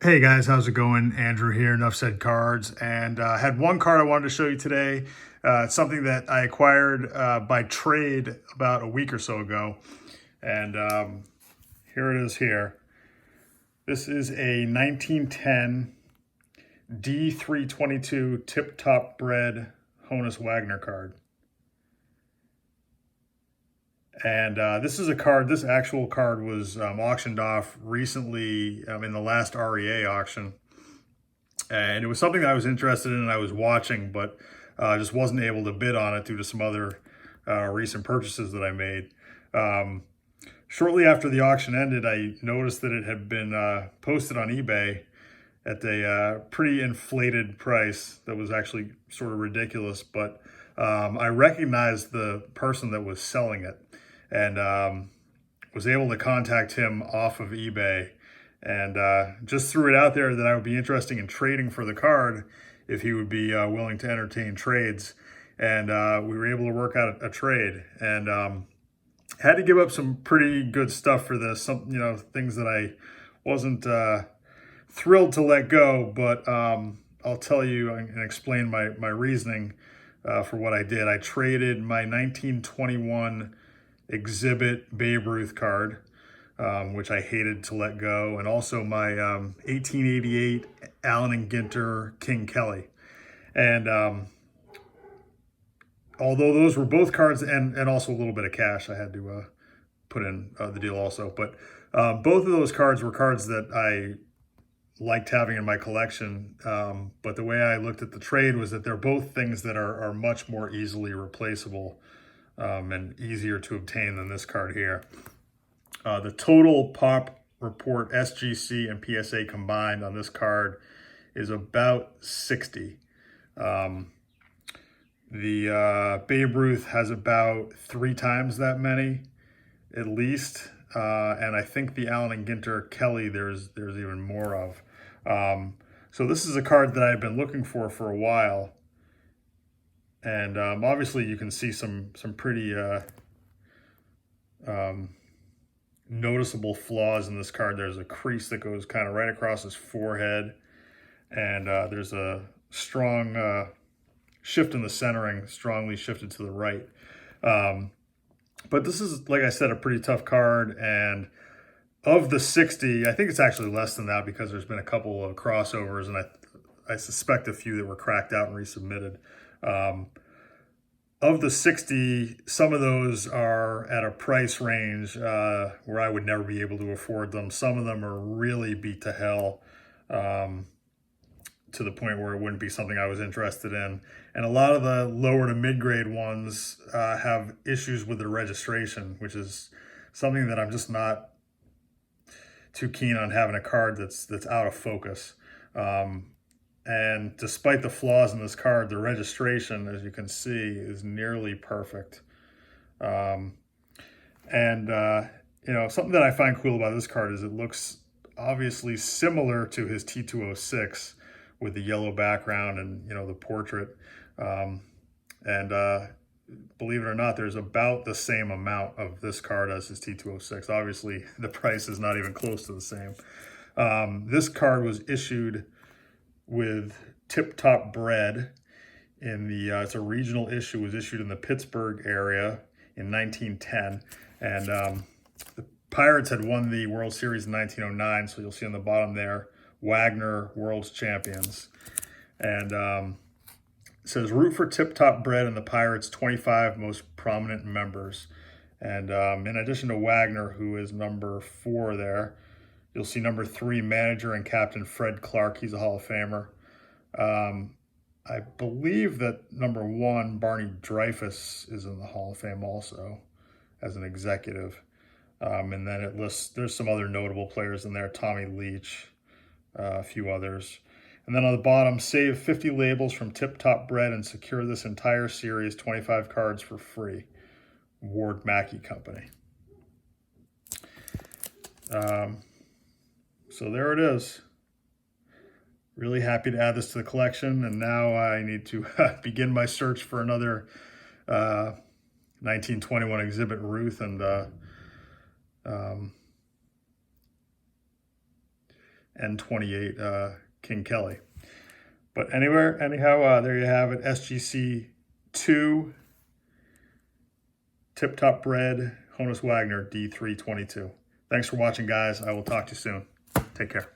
Hey guys, how's it going? Andrew here, Enough Said Cards, and had one card I wanted to show you today. It's something that I acquired by trade about a week or so ago, and here it is here. This is a 1910 D322 Tip Top Bred Honus Wagner card. And this actual card was auctioned off recently in the last REA auction. And it was something that I was interested in and I was watching, but just wasn't able to bid on it due to some other recent purchases that I made. Shortly after the auction ended, I noticed that it had been posted on eBay at a pretty inflated price that was actually sort of ridiculous, but I recognized the person that was selling it and was able to contact him off of eBay and just threw it out there that I would be interested in trading for the card if he would be willing to entertain trades. And we were able to work out a trade, and had to give up some pretty good stuff for this. Some, things that I wasn't thrilled to let go, but I'll tell you and explain my reasoning for what I did. I traded my 1921 exhibit Babe Ruth card, which I hated to let go, and also my 1888 Allen and Ginter King Kelly. And although those were both cards and also a little bit of cash I had to put in the deal also, but both of those cards were cards that I liked having in my collection. But the way I looked at the trade was that they're both things that are much more easily replaceable and easier to obtain than this card here. The total pop report, SGC and PSA combined on this card is about 60. The Babe Ruth has about 3 times that many, at least. And I think the Allen and Ginter Kelly, there's even more of. So this is a card that I've been looking for a while. And obviously you can see some pretty noticeable flaws in this card. There's a crease that goes kind of right across his forehead, and there's a strong shift in the centering, strongly shifted to the right. But this is, like I said, a pretty tough card, and of the 60, I think it's actually less than that because there's been a couple of crossovers, and I suspect a few that were cracked out and resubmitted. Of the 60, some of those are at a price range where I would never be able to afford them. Some of them are really beat to hell to the point where it wouldn't be something I was interested in. And a lot of the lower to mid-grade ones have issues with their registration, which is something that I'm just not too keen on having a card that's out of focus. And despite the flaws in this card, the registration, as you can see, is nearly perfect. Something that I find cool about this card is it looks obviously similar to his T206 with the yellow background and, the portrait. Believe it or not, there's about the same amount of this card as his T206. Obviously, the price is not even close to the same. This card was issued with Tip Top Bred in the, it's a regional issue, was issued in the Pittsburgh area in 1910. And the Pirates had won the World Series in 1909, so you'll see on the bottom there, Wagner, World's Champions. And it says, root for Tip Top Bred and the Pirates' 25 most prominent members. And in addition to Wagner, who is number 4 there, you'll see number 3, manager and captain Fred Clark. He's a Hall of Famer. I believe that number 1, Barney Dreyfuss, is in the Hall of Fame also as an executive. And then it lists, there's some other notable players in there, Tommy Leach, a few others. And then on the bottom, save 50 labels from Tip Top Bred and secure this entire series, 25 cards for free. Ward Mackey Company. So there it is. Really happy to add this to the collection, and now I need to begin my search for another 1921 exhibit Ruth, and N28 King Kelly. But anyhow, there you have it. SGC 2 Tip Top Bred Honus Wagner D322. Thanks for watching, guys. I will talk to you soon. Take care.